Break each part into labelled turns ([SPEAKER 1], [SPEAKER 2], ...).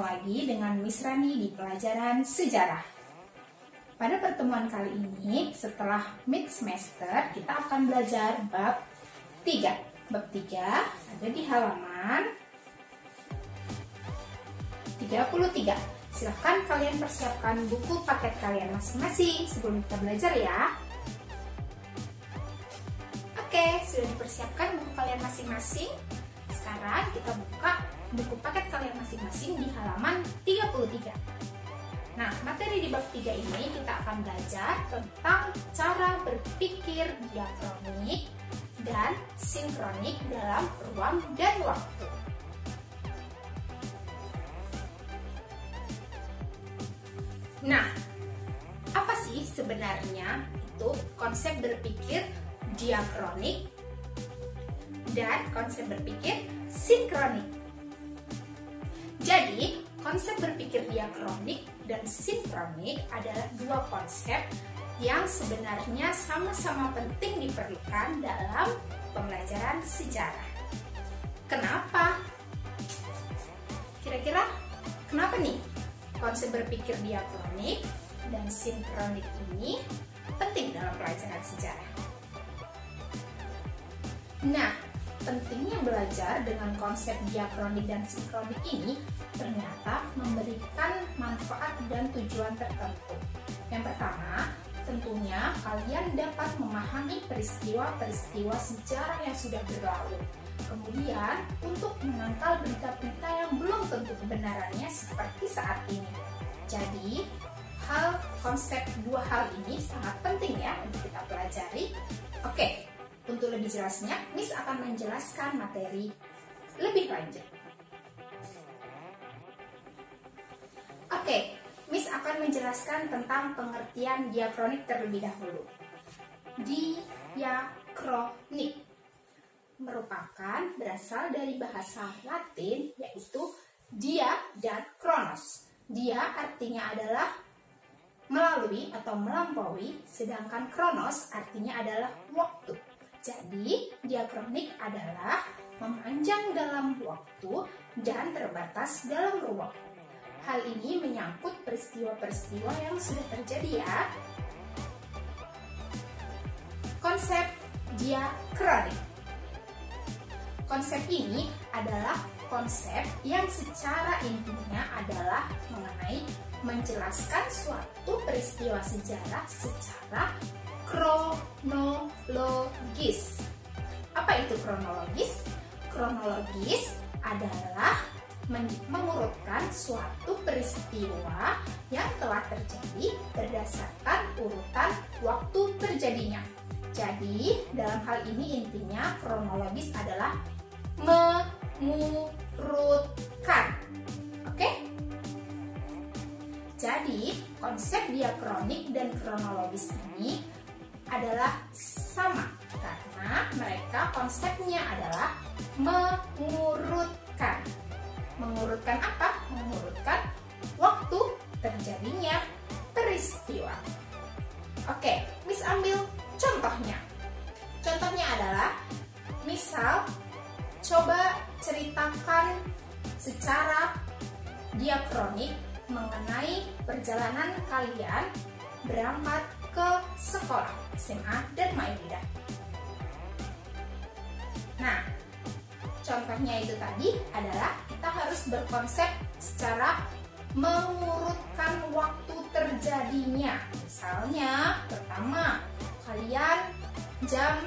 [SPEAKER 1] Bertemu lagi dengan Miss Rani di pelajaran sejarah. Pada pertemuan kali ini, setelah mid semester, kita akan belajar bab 3. Bab 3 ada di halaman 33. Silahkan kalian persiapkan buku paket kalian masing-masing sebelum kita belajar ya. Oke, sudah dipersiapkan buku kalian masing-masing. Sekarang kita buka buku paket kalian masing-masing di halaman 33. Nah, materi di bab 3 ini kita akan belajar tentang cara berpikir diakronik dan sinkronik dalam ruang dan waktu. Nah, apa sih sebenarnya itu konsep berpikir diakronik dan konsep berpikir sinkronik? Jadi, konsep berpikir diakronik dan sinkronik adalah dua konsep yang sebenarnya sama-sama penting diperlukan dalam pembelajaran sejarah. Kenapa? Kira-kira kenapa nih konsep berpikir diakronik dan sinkronik ini penting dalam pelajaran sejarah? Nah, pentingnya belajar dengan konsep diakronik dan sinkronik ini ternyata memberikan manfaat dan tujuan tertentu. Yang pertama, tentunya kalian dapat memahami peristiwa-peristiwa sejarah yang sudah berlalu. Kemudian, untuk menangkal berita-berita yang belum tentu kebenarannya seperti saat ini. Jadi, konsep dua hal ini sangat penting ya untuk kita pelajari. Oke. Untuk lebih jelasnya, Miss akan menjelaskan materi lebih lanjut. Oke, Miss akan menjelaskan tentang pengertian diakronik terlebih dahulu. Diakronik merupakan berasal dari bahasa Latin yaitu dia dan kronos. Dia artinya adalah melalui atau melampaui, sedangkan kronos artinya adalah waktu. Jadi, diakronik adalah memanjang dalam waktu dan terbatas dalam ruang. Hal ini menyangkut peristiwa-peristiwa yang sudah terjadi ya. Konsep diakronik. Konsep ini adalah konsep yang secara intinya adalah mengenai menjelaskan suatu peristiwa sejarah secara kronologis. Apa itu kronologis? Kronologis adalah mengurutkan suatu peristiwa yang telah terjadi berdasarkan urutan waktu terjadinya. Jadi, dalam hal ini intinya kronologis adalah mengurutkan. Oke? Jadi, konsep diakronik dan kronologis ini adalah sama karena mereka konsepnya adalah mengurutkan. Mengurutkan apa? Mengurutkan waktu terjadinya peristiwa. Oke, Miss ambil contohnya. Contohnya adalah misal coba ceritakan secara diakronik mengenai perjalanan kalian berangkat ke sekolah SMA Dharma-Ida. Nah, contohnya itu tadi adalah kita harus berkonsep secara mengurutkan waktu terjadinya. Misalnya, pertama, kalian jam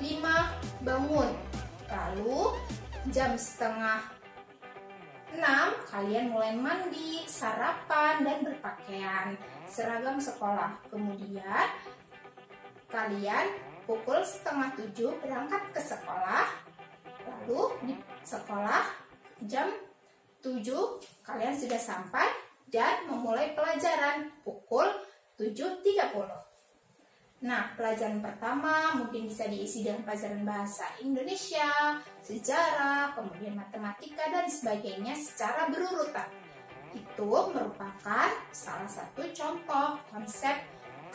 [SPEAKER 1] 5 bangun. Lalu, jam setengah 6 kalian mulai mandi, sarapan, dan berpakaian seragam sekolah. Kemudian kalian pukul setengah 7 berangkat ke sekolah. Lalu di sekolah jam 7 kalian sudah sampai dan memulai pelajaran pukul 7.30. Nah, pelajaran pertama mungkin bisa diisi dengan pelajaran bahasa Indonesia, sejarah, kemudian matematika, dan sebagainya secara berurutan. Itu merupakan salah satu contoh konsep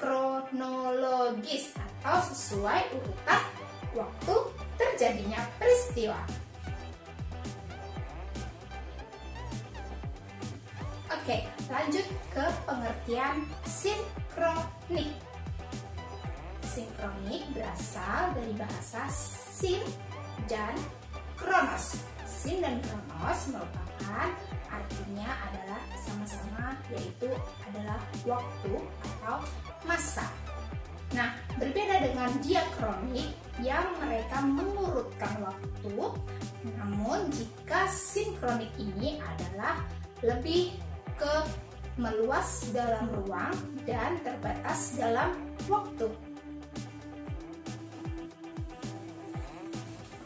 [SPEAKER 1] kronologis atau sesuai urutan waktu terjadinya peristiwa. Lanjut ke pengertian sinkronik. Sinkronik berasal dari bahasa sin dan kronos. Sin dan kronos merupakan artinya adalah sama-sama, yaitu adalah waktu atau masa. Nah, berbeda dengan diakronik yang mereka mengurutkan waktu, namun jika sinkronik ini adalah lebih ke meluas dalam ruang dan terbatas dalam waktu.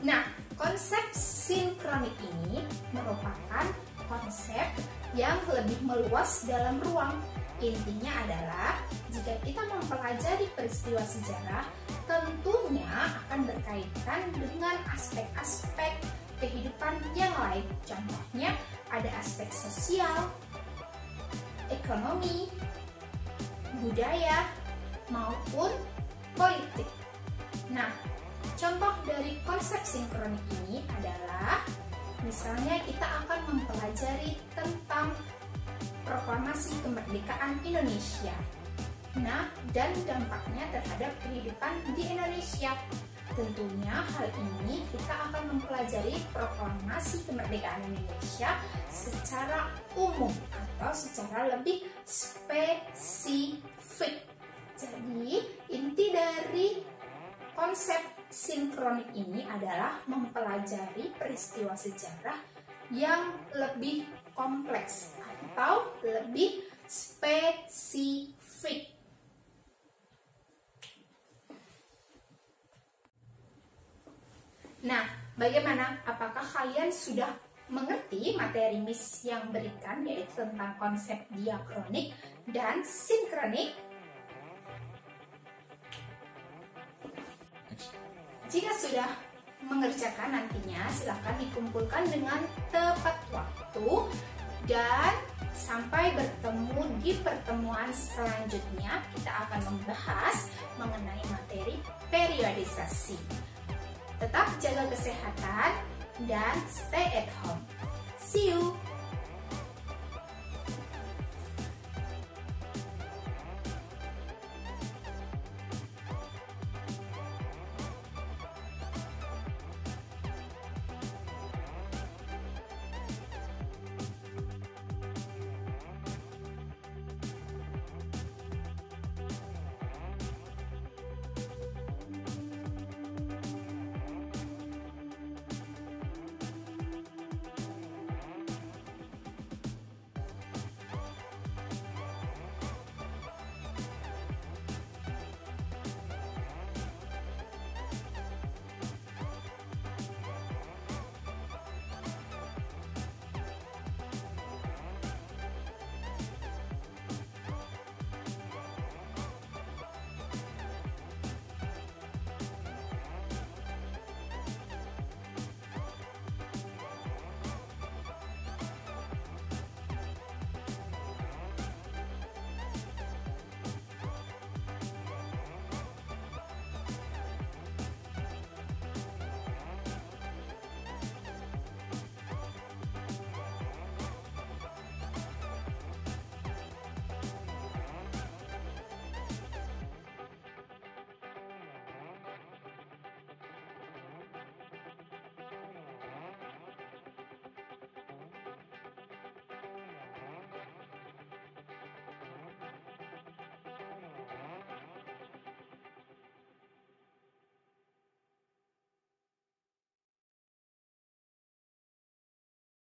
[SPEAKER 1] Nah, konsep sinkronik ini merupakan konsep yang lebih meluas dalam ruang. Intinya adalah jika kita mempelajari peristiwa sejarah, tentunya akan berkaitan dengan aspek-aspek kehidupan yang lain. Contohnya ada aspek sosial, ekonomi, budaya, maupun politik. Nah, contoh dari konsep sinkronik ini adalah misalnya kita akan mempelajari tentang proklamasi kemerdekaan Indonesia. Nah, dan dampaknya terhadap kehidupan di Indonesia. Tentunya hal ini kita akan mempelajari proklamasi kemerdekaan Indonesia secara umum atau secara lebih spesifik. Jadi, inti dari konsep sinkronik ini adalah mempelajari peristiwa sejarah yang lebih kompleks atau lebih spesifik. Nah, bagaimana? Apakah kalian sudah mengerti materi Miss yang berikan, yaitu tentang konsep diakronik dan sinkronik? Jika sudah mengerjakan, nantinya silahkan dikumpulkan dengan tepat waktu dan sampai bertemu di pertemuan selanjutnya. Kita akan membahas mengenai materi periodisasi. Tetap jaga kesehatan dan stay at home. See you!